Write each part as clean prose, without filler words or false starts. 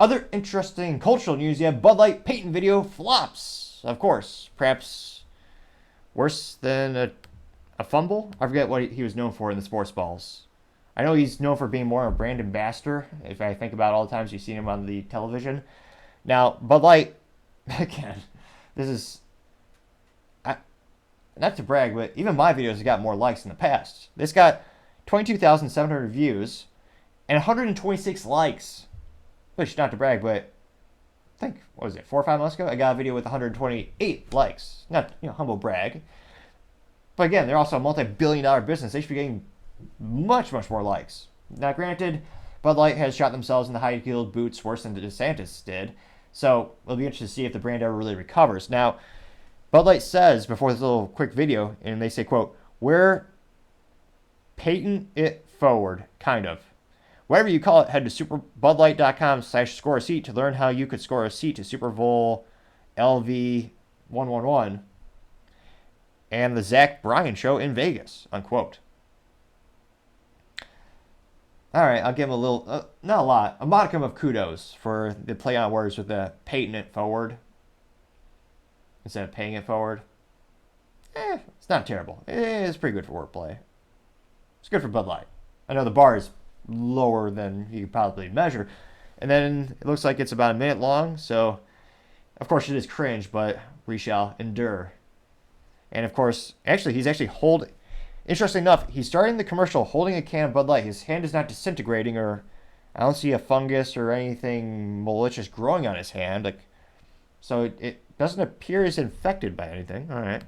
Other interesting cultural news, you have Bud Light Peyton video flops. Of course, perhaps worse than a fumble. I forget what he was known for in the sports balls. I know he's known for being more of a brand ambassador, if I think about all the times you've seen him on the television. Now, Bud Light, again, this is, not to brag, but even my videos have got more likes in the past. This got 22,700 views and 126 likes. Which, not to brag, but I think, what was it, 4 or 5 months ago? I got a video with 128 likes. Not, humble brag. But again, they're also a multi-billion-dollar business. They should be getting much, much more likes. Now, granted, Bud Light has shot themselves in the high-heeled boots worse than DeSantis did. So it'll be interesting to see if the brand ever really recovers. Now, Bud Light says, before this little quick video, and they say, quote, "We're Peyton it forward, kind of. Whatever you call it, head to superbudlight.com/score a seat to learn how you could score a seat to Super Bowl LV 111 and the Zach Bryan show in Vegas," unquote. All right, I'll give him a little, not a lot, a modicum of kudos for the play on words with the Peyton it forward instead of paying it forward. It's not terrible. It's pretty good for wordplay. It's good for Bud Light. I know the bar is lower than you could probably measure. And then it looks like it's about a minute long, so of course it is cringe, but we shall endure. And of course, he's actually holding, interesting enough, he's starting the commercial holding a can of Bud Light. His hand is not disintegrating, or I don't see a fungus or anything malicious growing on his hand. So it doesn't appear as infected by anything. All right.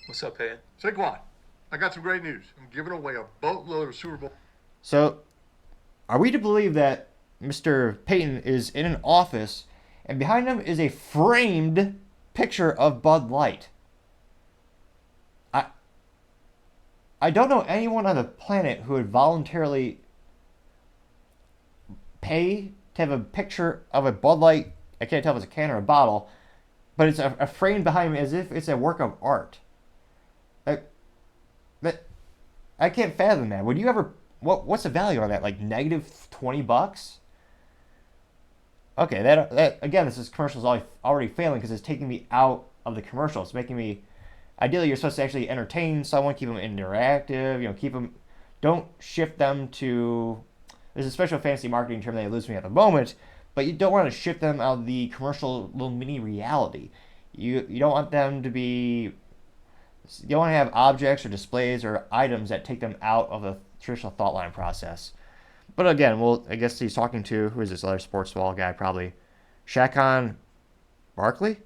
What's up, Peyton? Saquon, I got some great news. I'm giving away a boatload of Super Bowl. So, are we to believe that Mr. Peyton is in an office and behind him is a framed picture of Bud Light? I don't know anyone on the planet who would voluntarily pay to have a picture of a Bud Light. I can't tell if it's a can or a bottle, but it's a frame behind him as if it's a work of art. I can't fathom that. Would you ever? What's the value on that? Like -$20? Okay, that again, this commercial is already failing because it's taking me out of the commercial. It's making me. Ideally, you're supposed to actually entertain someone, keep them interactive. Keep them. Don't shift them to. There's a special fancy marketing term that eludes me at the moment, but you don't want to shift them out of the commercial little mini reality. You don't want them to be. You don't want to have objects or displays or items that take them out of the traditional thought line process. But again, I guess he's talking to, who is this other sports ball guy, probably Shaquan Barkley?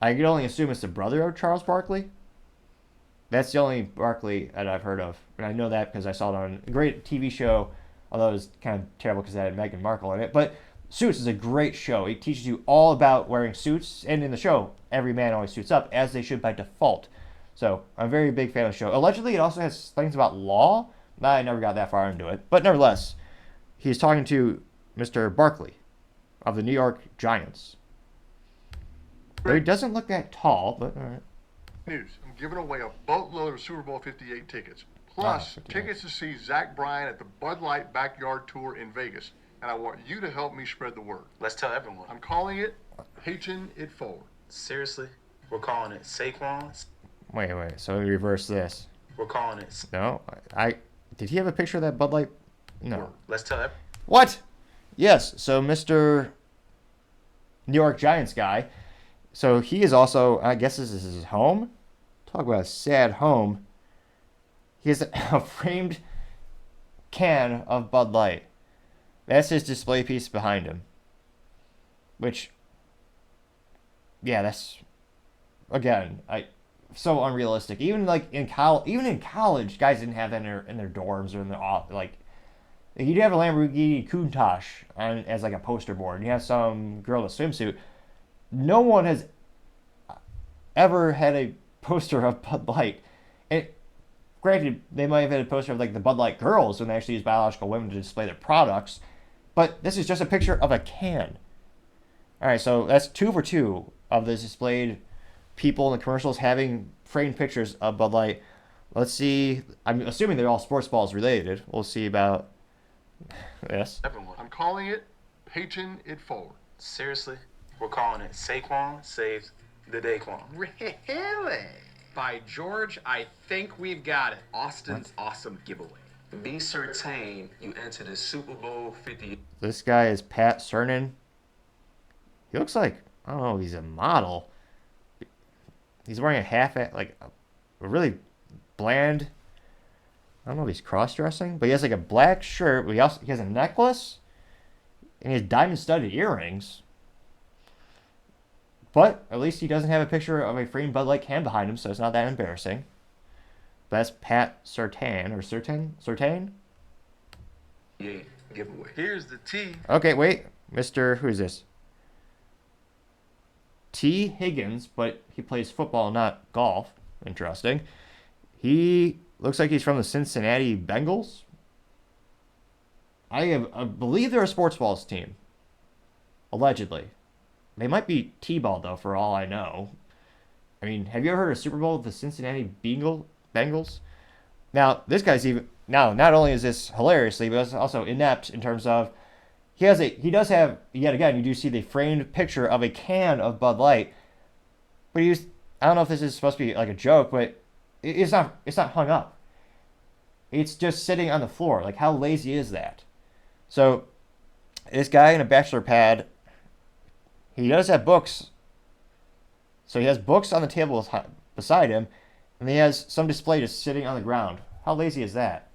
I could only assume it's the brother of Charles Barkley. That's the only Barkley that I've heard of. And I know that because I saw it on a great TV show, although it was kind of terrible because it had Meghan Markle in it. But Suits is a great show. It teaches you all about wearing suits. And in the show, every man always suits up, as they should by default. So I'm a very big fan of the show. Allegedly, it also has things about law. I never got that far into it. But nevertheless, he's talking to Mr. Barkley of the New York Giants. He doesn't look that tall, but all right. News. I'm giving away a boatload of Super Bowl 58 tickets. Plus, tickets to see Zach Bryan at the Bud Light Backyard Tour in Vegas. And I want you to help me spread the word. Let's tell everyone. I'm calling it Peyton it forward. Seriously? We're calling it Saquon? Wait. So we reverse this. We're calling it... No. Did he have a picture of that Bud Light? No. Let's tell everyone. What? Yes. So Mr. New York Giants guy. So he is also, I guess this is his home. Talk about a sad home. He has a framed can of Bud Light. That's his display piece behind him. Which, yeah, that's, again, so unrealistic. Even in college, guys didn't have that in their dorms or in their you'd have a Lamborghini Countach as like a poster board. And you have some girl in a swimsuit. No one has ever had a poster of Bud Light. And granted, they might have had a poster of like the Bud Light girls when they actually use biological women to display their products. But this is just a picture of a can. All right, so that's 2 for 2 of the displayed people in the commercials having framed pictures of Bud Light. Let's see. I'm assuming they're all sports balls related. We'll see about this. Everyone. I'm calling it Peyton it forward. Seriously? We're calling it Saquon saves the Daquan. Really? By George, I think we've got it. Austin's awesome giveaway. Be certain you enter the Super Bowl 50. This guy is Pat Cernan. He looks like, I don't know, he's a model. He's wearing a like a really bland, I don't know if he's cross-dressing, but he has like a black shirt, but he has a necklace, and he has diamond-studded earrings. But at least he doesn't have a picture of a framed Bud Light can behind him, so it's not that embarrassing. But that's Pat Surtain, or Surtain? Yeah, giveaway. Here's the T. Okay, wait. Mr. Who is this? T. Higgins, but he plays football, not golf. Interesting. He looks like he's from the Cincinnati Bengals. I believe they're a sports balls team. Allegedly. They might be T-ball, though, for all I know. I mean, have you ever heard of Super Bowl with the Cincinnati Bengals? Now, this guy's even... Now, not only is this hilariously, but it's also inept in terms of... He does have, yet again, you do see the framed picture of a can of Bud Light. But I don't know if this is supposed to be like a joke, but it's not hung up. It's just sitting on the floor. Like, how lazy is that? So, this guy in a bachelor pad... He does have books. So he has books on the table beside him, and he has some display just sitting on the ground. How lazy is that?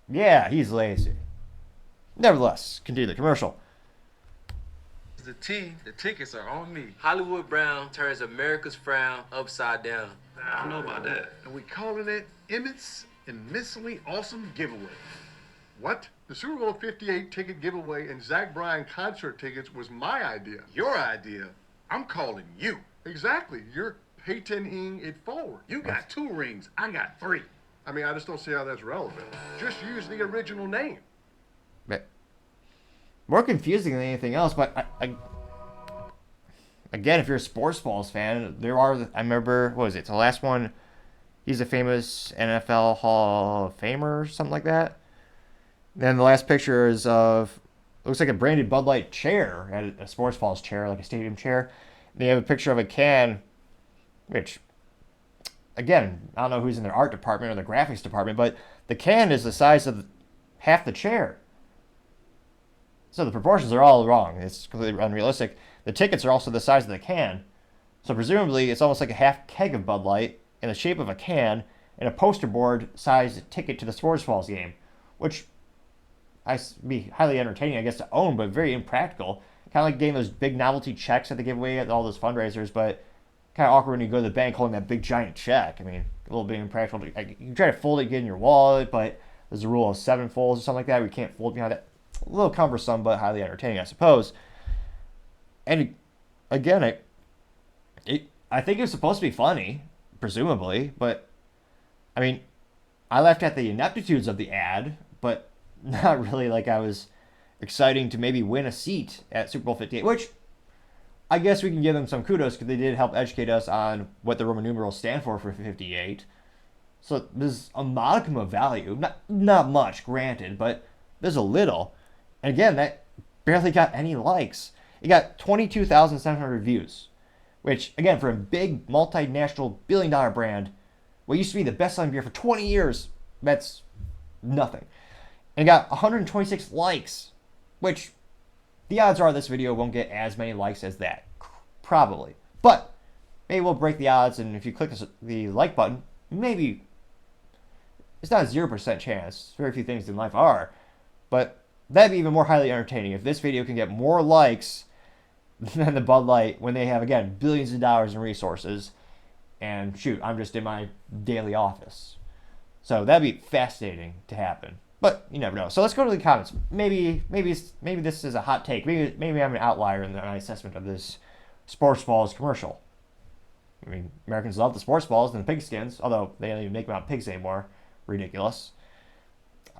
Yeah, he's lazy. Nevertheless, continue the commercial. The T. The tickets are on me. Hollywood Brown turns America's frown upside down. I don't know about that. And we calling it Emmett's immensely awesome giveaway. What? The Super Bowl 58 ticket giveaway and Zach Bryan concert tickets was my idea. Your idea. I'm calling you. Exactly. You're Peytoning it forward. You got 2 rings. I got 3. I mean, I just don't see how that's relevant. Just use the original name. More confusing than anything else, but again, if you're a sports balls fan, I remember, what was it? The last one, he's a famous NFL Hall of Famer or something like that. Then the last picture is looks like a branded Bud Light chair, at a sports balls chair, like a stadium chair. They have a picture of a can, which, again, I don't know who's in their art department or the graphics department, but the can is the size of half the chair. So the proportions are all wrong. It's completely unrealistic. The tickets are also the size of the can. So presumably it's almost like a half keg of Bud Light in the shape of a can and a poster board sized ticket to the sports balls game, which be highly entertaining, I guess, to own, but very impractical. Kind of like getting those big novelty checks that they give away at all those fundraisers, but kind of awkward when you go to the bank holding that big giant check. I mean, a little bit impractical. You can try to fold it, get in your wallet, but there's a rule of 7 folds or something like that. We can't fold behind it. A little cumbersome, but highly entertaining, I suppose. And again, I think it's supposed to be funny, presumably, but I mean, I laughed at the ineptitudes of the ad, but not really like I was exciting to maybe win a seat at Super Bowl 58, which I guess we can give them some kudos because they did help educate us on what the Roman numerals stand for 58. So there's a modicum of value, not much, granted, but there's a little. And again, that barely got any likes. It got 22,700 views, which, again, for a big multinational billion-dollar brand, what used to be the best-selling beer for 20 years, that's nothing. And it got 126 likes, which the odds are this video won't get as many likes as that. Probably. But maybe we'll break the odds, and if you click the like button, maybe it's not a 0% chance. Very few things in life are. But that'd be even more highly entertaining if this video can get more likes than the Bud Light when they have, again, billions of dollars in resources. And shoot, I'm just in my daily office. So that'd be fascinating to happen. But you never know. So let's go to the comments. Maybe this is a hot take. Maybe I'm an outlier in my assessment of this sports balls commercial. I mean, Americans love the sports balls and the pigskins, although they don't even make them out of pigs anymore. Ridiculous.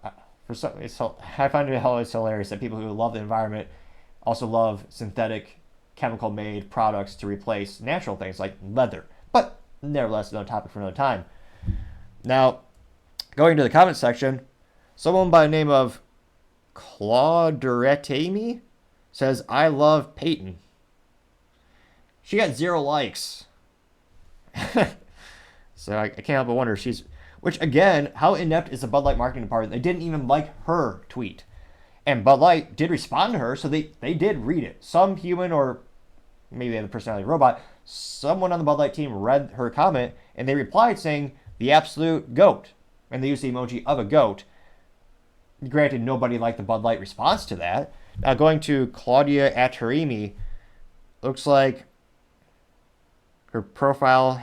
I find it always hilarious that people who love the environment also love synthetic, chemical-made products to replace natural things like leather. But nevertheless, another topic for another time. Now, going to the comment section, someone by the name of Clauderetami says, I love Peyton. She got 0 likes. So I can't help but wonder if she's... Which, again, how inept is the Bud Light marketing department? They didn't even like her tweet. And Bud Light did respond to her, so they did read it. Some human, or maybe they had a personality robot, someone on the Bud Light team read her comment, and they replied saying, the absolute goat. And they used the emoji of a goat. Granted, nobody liked the Bud Light response to that. Now, going to Claudia Atarimi, looks like her profile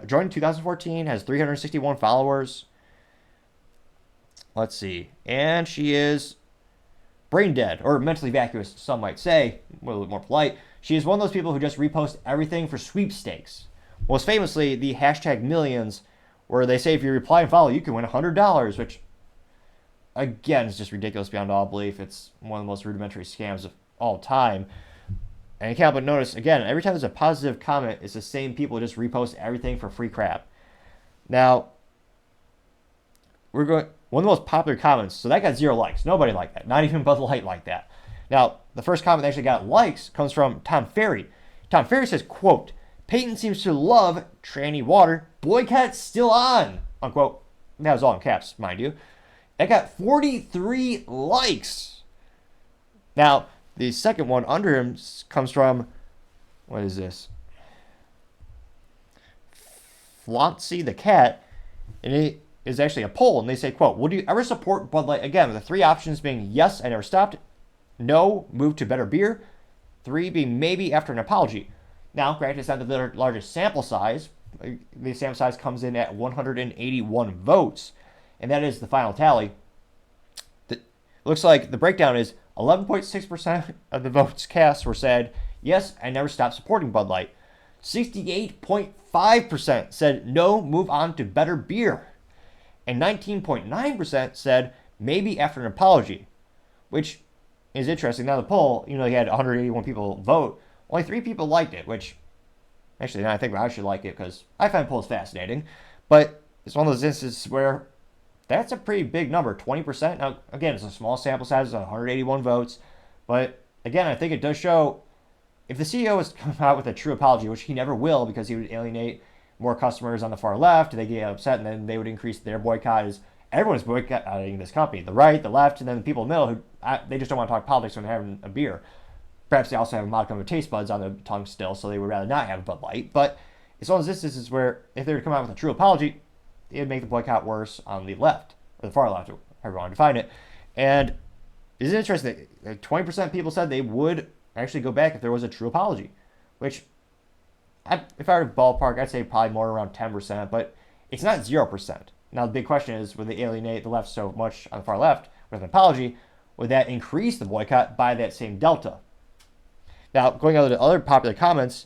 joined in 2014, has 361 followers. Let's see. And she is brain dead, or mentally vacuous, some might say, a little bit more polite. She is one of those people who just repost everything for sweepstakes. Most famously, the hashtag millions, where they say if you reply and follow, you can win $100, which, again, is just ridiculous beyond all belief. It's one of the most rudimentary scams of all time. And you can't help but notice, again, every time there's a positive comment, it's the same people who just repost everything for free crap. Now, one of the most popular comments, so that got 0 likes. Nobody liked that. Not even Bud Light liked that. Now, the first comment that actually got likes comes from Tom Ferry. Tom Ferry says, quote, Peyton seems to love tranny water. Boycott still on, unquote. That was all in caps, mind you. It got 43 likes. Now, the second one under him comes from, what is this? Floncy the cat, and it is actually a poll, and they say, quote, would you ever support Bud Light again? With the 3 options being yes, I never stopped, no, move to better beer, 3 being maybe after an apology. Now, granted, it's not the largest sample size. The sample size comes in at 181 votes, and that is the final tally. Looks like the breakdown is 11.6% of the votes cast were said, yes, I never stopped supporting Bud Light. 68.5% said, no, move on to better beer. And 19.9% said, maybe after an apology. Which is interesting. Now the poll, you had 181 people vote. Only 3 people liked it, which, actually, now I think I should like it because I find polls fascinating. But it's one of those instances where that's a pretty big number, 20%. Now, again, it's a small sample size, it's 181 votes. But, again, I think it does show, if the CEO has come out with a true apology, which he never will because he would alienate more customers on the far left, they get upset, and then they would increase their boycott. As everyone's boycotting this company, the right, the left, and then the people in the middle, who they just don't want to talk politics when they're having a beer. Perhaps they also have a modicum of taste buds on their tongue still, so they would rather not have a Bud Light. But it's one of those instances where if they were to come out with a true apology, it would make the boycott worse on the left, or the far left, or however you want to define it. And it's interesting that 20% of people said they would actually go back if there was a true apology, which, if I were to ballpark, I'd say probably more around 10%, but it's not 0%. Now, the big question is, would they alienate the left so much on the far left with an apology? Would that increase the boycott by that same delta? Now, going on to other popular comments,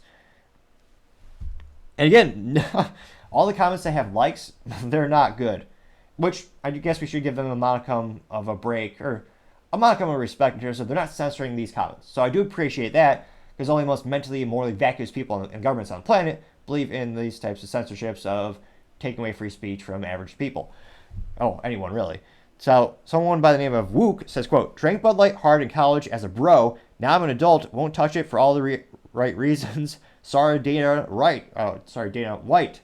and again, all the comments that have likes, they're not good, which I guess we should give them a modicum of a break, or a modicum of respect in terms of they're not censoring these comments. So I do appreciate that, because only the most mentally and morally vacuous people and governments on the planet believe in these types of censorships of taking away free speech from average people. Oh, anyone really. So someone by the name of Wook says, quote, drank Bud Light hard in college as a bro. Now I'm an adult, won't touch it for all the right reasons. Sorry, Dana White.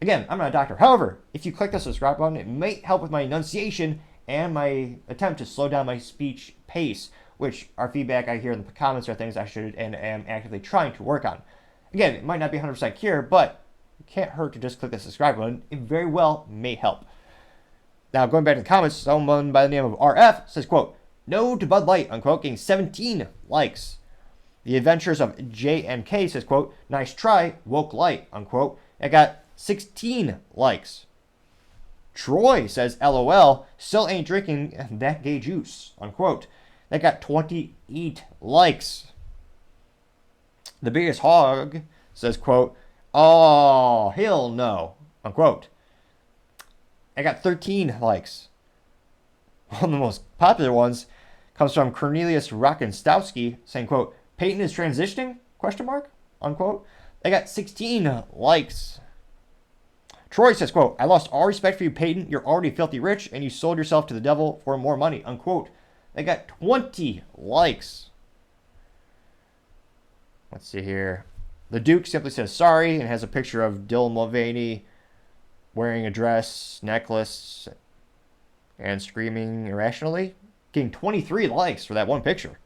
Again, I'm not a doctor. However, if you click the subscribe button, it might help with my enunciation and my attempt to slow down my speech pace, which are feedback I hear in the comments are things I should and am actively trying to work on. Again, it might not be 100% cure, but it can't hurt to just click the subscribe button. It very well may help. Now, going back to the comments, someone by the name of RF says, quote, no to Bud Light, unquote, getting 17 likes. The Adventures of JNK says, quote, nice try, woke light, unquote. It got 16 likes. Troy says, LOL, still ain't drinking that gay juice, unquote. That got 28 likes. The Biggest Hog says, quote, oh, hell no, unquote. I got 13 likes. One of the most popular ones comes from Cornelius Rockenstowski saying, quote, Peyton is transitioning, question mark, unquote. I got 16 likes. Troy says, quote, I lost all respect for you, Peyton. You're already filthy rich, and you sold yourself to the devil for more money, unquote. They got 20 likes. Let's see here. The Duke simply says sorry and has a picture of Dylan Mulvaney wearing a dress, necklace, and screaming irrationally. Getting 23 likes for that one picture.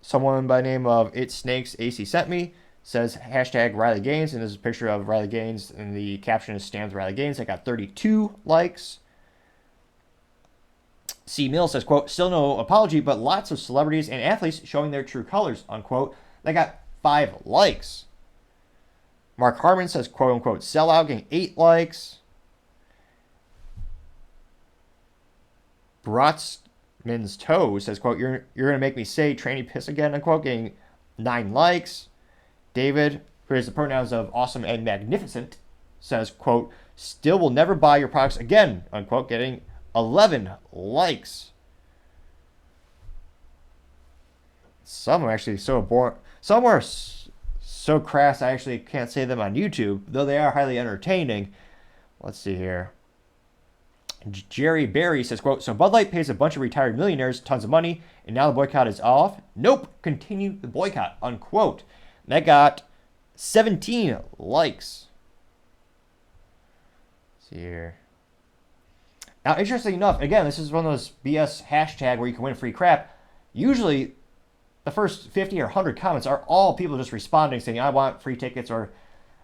Someone by the name of It Snakes AC sent me. Says hashtag Riley Gaines, and there's a picture of Riley Gaines, and the caption is Stands Riley Gaines. I got 32 likes. C. Mill says, quote, still no apology, but lots of celebrities and athletes showing their true colors, unquote. They got 5 likes. Mark Harmon says, quote unquote, sellout, getting 8 likes. Brotsman's Toe says, quote, you're going to make me say tranny piss again, unquote, getting 9 likes. David, who has the pronouns of awesome and magnificent, says, quote, still will never buy your products again, unquote, getting 11 likes. Some are actually so boring. Some are so crass I actually can't say them on YouTube, though they are highly entertaining. Let's see here. Jerry Barry says, quote, so Bud Light pays a bunch of retired millionaires tons of money, and now the boycott is off? Nope, continue the boycott, unquote. And that got 17 likes. Let's see here. Now, interesting enough, again, this is one of those BS hashtag where you can win free crap. Usually, the first 50 or 100 comments are all people just responding, saying, I want free tickets, or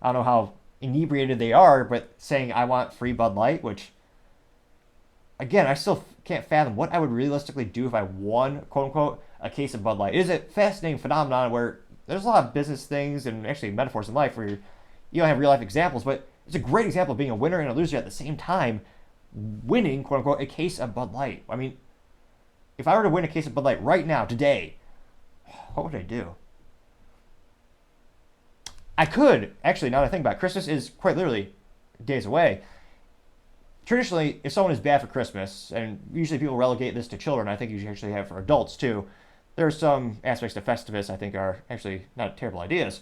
I don't know how inebriated they are, but saying, I want free Bud Light, which, again, I still can't fathom what I would realistically do if I won, quote-unquote, a case of Bud Light. It is a fascinating phenomenon where there's a lot of business things and actually metaphors in life where you don't have real-life examples, but it's a great example of being a winner and a loser at the same time, winning, quote-unquote, a case of Bud Light. I mean, if I were to win a case of Bud Light right now, today, what would I do? I could, actually, now that I think about it, Christmas is quite literally days away. Traditionally, if someone is bad for Christmas, and usually people relegate this to children, I think you should actually have it for adults too. There are some aspects to Festivus I think are actually not terrible ideas.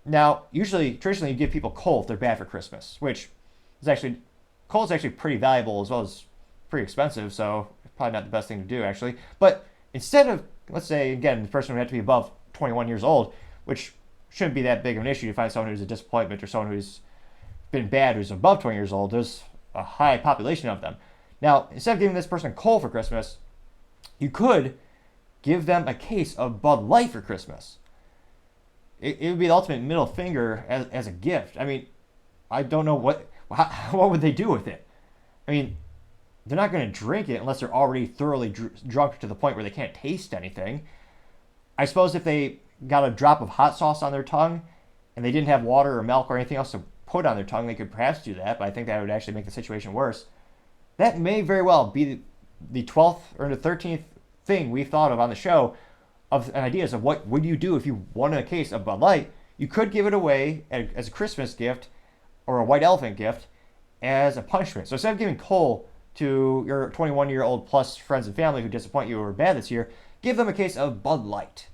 Now, traditionally, you give people coal if they're bad for Christmas, which is actually, coal is actually pretty valuable as well as pretty expensive, so probably not the best thing to do, actually. But instead of, let's say, again, the person would have to be above 21 years old, which shouldn't be that big of an issue to find someone who's a disappointment or someone who's been bad who's above 20 years old. There's a high population of them. Now, instead of giving this person coal for Christmas, you could give them a case of Bud Light for Christmas. It would be the ultimate middle finger as a gift. I mean, I don't know what would they do with it. I mean, they're not going to drink it unless they're already thoroughly drunk to the point where they can't taste anything. I suppose if they got a drop of hot sauce on their tongue and they didn't have water or milk or anything else to put on their tongue, they could perhaps do that, but I think that would actually make the situation worse. That may very well be the 12th or the 13th thing we've thought of on the show of ideas of what would you do if you won a case of Bud Light. You could give it away as a Christmas gift or a white elephant gift as a punishment. So instead of giving coal to your 21-year-old plus friends and family who disappoint you or were bad this year, give them a case of Bud Light.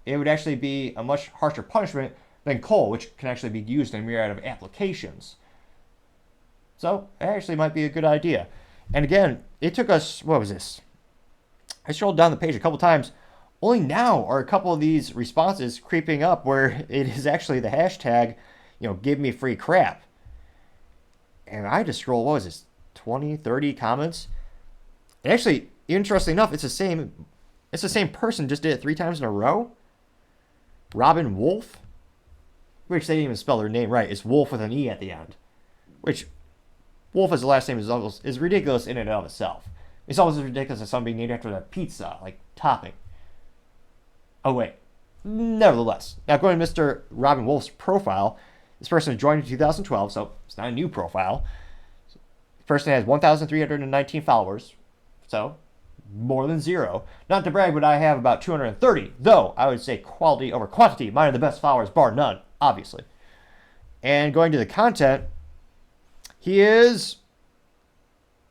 It would actually be a much harsher punishment than coal, which can actually be used in a myriad of applications. So it actually might be a good idea. And again, it took us, what was this? I scrolled down the page a couple times. Only now are a couple of these responses creeping up where it is actually the hashtag, give me free crap. And I just scrolled, what was this, 20, 30 comments? And actually, interestingly enough, it's the same person, just did it 3 times in a row. Robin Wolf, which they didn't even spell their name right. It's Wolf with an E at the end. Which, Wolf as the last name is ridiculous in and of itself. It's almost as ridiculous as something being named after a pizza, like topping. Oh, wait. Nevertheless, now going to Mr. Robin Wolf's profile, this person joined in 2012, so it's not a new profile. The person has 1,319 followers, so more than 0. Not to brag, but I have about 230, though I would say quality over quantity. Mine are the best followers, bar none, obviously. And going to the content, he is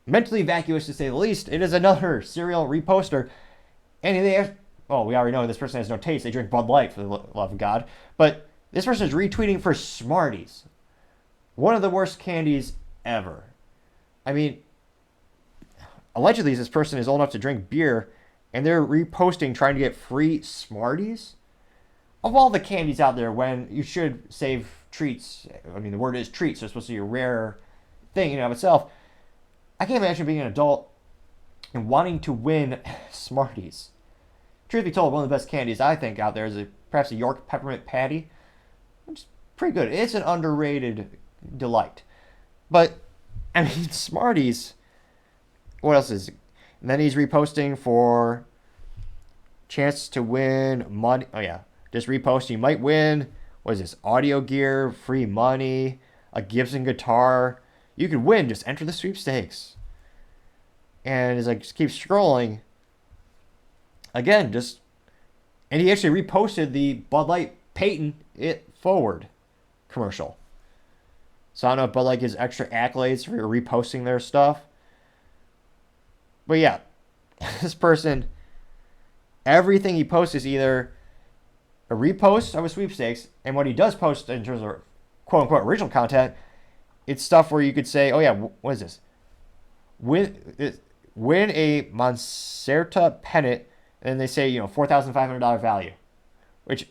mentally vacuous, to say the least. It is another serial reposter. And we already know this person has no taste. They drink Bud Light, for the love of God. But this person is retweeting for Smarties. one of the worst candies ever. I mean, allegedly this person is old enough to drink beer, and they're reposting trying to get free Smarties. Of all the candies out there, when you should save treats, I mean, the word is treats, so it's supposed to be a rare thing in and of itself. I can't imagine being an adult and wanting to win Smarties. Truth be told, one of the best candies I think out there is perhaps a York peppermint patty, which is pretty good. It's an underrated delight. But, I mean, Smarties, what else is it? And then he's reposting for chance to win money. Oh, yeah. Just reposting. You might win, what is this, audio gear, free money, a Gibson guitar. You could win. Just enter the sweepstakes. And as I just keep scrolling, again, and he actually reposted the Bud Light Peyton It Forward commercial. So I don't know if Bud Light gives extra accolades for reposting their stuff. But yeah, this person, everything he posts is either a repost of a sweepstakes, and what he does post in terms of quote-unquote original content, it's stuff where you could say, oh yeah, what is this? Win a Monserta pennant, and they say, $4,500 value. Which,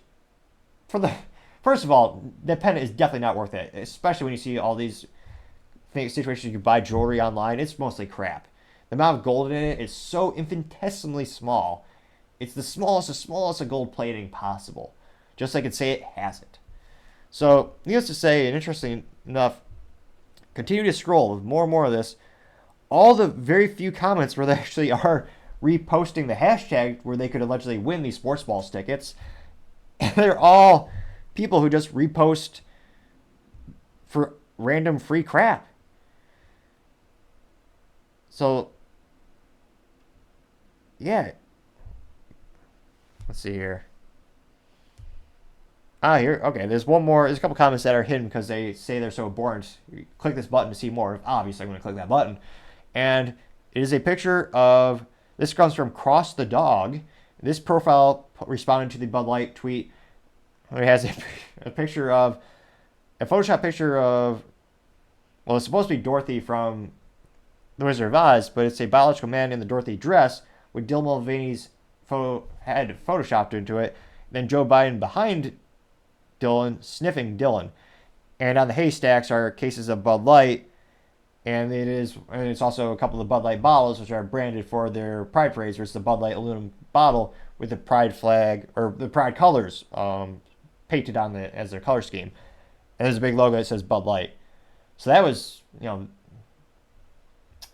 first of all, that pennant is definitely not worth it, especially when you see all these situations you can buy jewelry online. It's mostly crap. The amount of gold in it is so infinitesimally small. It's the smallest of gold plating possible. Just so I could say it has it. So, needless to say, and interesting enough, continue to scroll with more and more of this. All the very few comments where they actually are reposting the hashtag where they could allegedly win these sports balls tickets. And they're all people who just repost for random free crap. So, yeah. Let's see here. Here. Okay, there's one more. There's a couple comments that are hidden because they say they're so important. You click this button to see more. Obviously, I'm going to click that button. And it is a picture of, this comes from Cross the Dog. This profile responded to the Bud Light tweet. It has a picture of, a Photoshop picture of, well, it's supposed to be Dorothy from The Wizard of Oz, but it's a biological man in the Dorothy dress with Dylan Mulvaney's head photoshopped into it. Then Joe Biden behind Dylan, sniffing Dylan. And on the haystacks are cases of Bud Light. And it's also a couple of Bud Light bottles, which are branded for their Pride parades, where it's the Bud Light aluminum bottle with the Pride flag, or the Pride colors, painted on as their color scheme. And there's a big logo that says Bud Light. So that was, that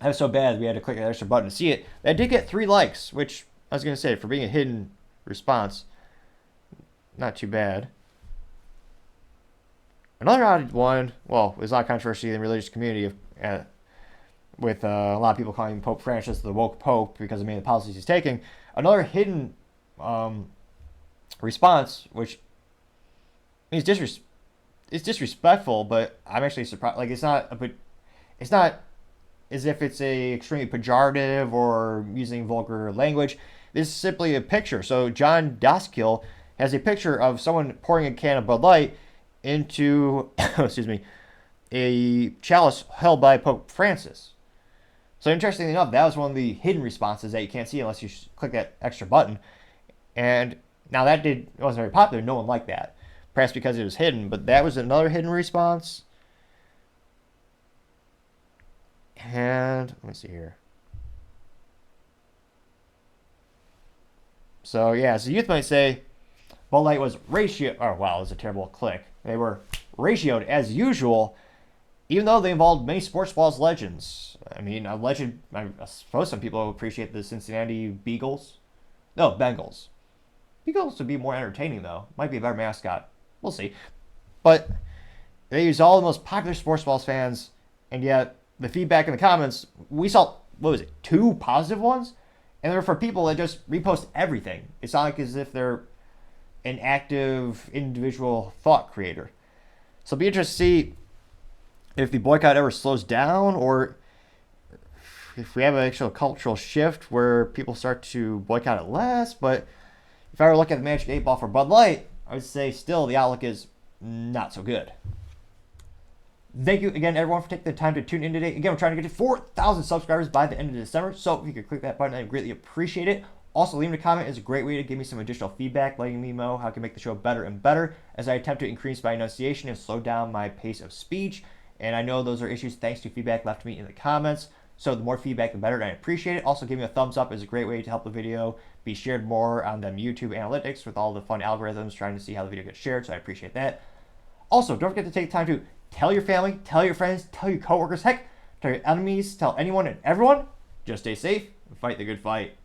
was so bad we had to click that extra button to see it. That did get 3 likes, which I was going to say, for being a hidden response, not too bad. Another odd one, well, there's a lot of controversy in the religious community with a lot of people calling Pope Francis the woke pope because of many of the policies he's taking. Another hidden response, which is disrespectful, but I'm actually surprised. Like, it's not as if it's a extremely pejorative or using vulgar language. This is simply a picture. So John Doskill has a picture of someone pouring a can of Bud Light into, excuse me, a chalice held by Pope Francis. So interestingly enough, that was one of the hidden responses that you can't see unless you click that extra button. And now it wasn't very popular. No one liked that. Perhaps because it was hidden, but that was another hidden response. And let me see here. So yeah, so youth might say Bud Light was ratio. Oh wow, that's a terrible click. They were ratioed as usual, even though they involved many sports balls legends. I mean, I suppose some people appreciate the Cincinnati Bengals. Bengals. Bengals would be more entertaining though. Might be a better mascot. We'll see. But they used all the most popular sports balls fans, and yet the feedback in the comments, we saw, 2 positive ones? And they're for people that just repost everything. It's not like as if they're an active individual thought creator. So it'll be interesting to see if the boycott ever slows down, or if we have an actual cultural shift where people start to boycott it less. But if I were to look at the Magic 8 Ball for Bud Light, I would say still the outlook is not so good. Thank you again, everyone, for taking the time to tune in today. Again, we're trying to get to 4,000 subscribers by the end of December, so if you could click that button, I'd greatly appreciate it. Also, leaving a comment is a great way to give me some additional feedback, letting me know how I can make the show better and better as I attempt to increase my enunciation and slow down my pace of speech. And I know those are issues thanks to feedback left to me in the comments. So the more feedback, the better, and I appreciate it. Also, giving me a thumbs up is a great way to help the video be shared more on them YouTube analytics with all the fun algorithms trying to see how the video gets shared, so I appreciate that. Also, don't forget to take time to tell your family, tell your friends, tell your coworkers, heck, tell your enemies, tell anyone and everyone. Just stay safe and fight the good fight.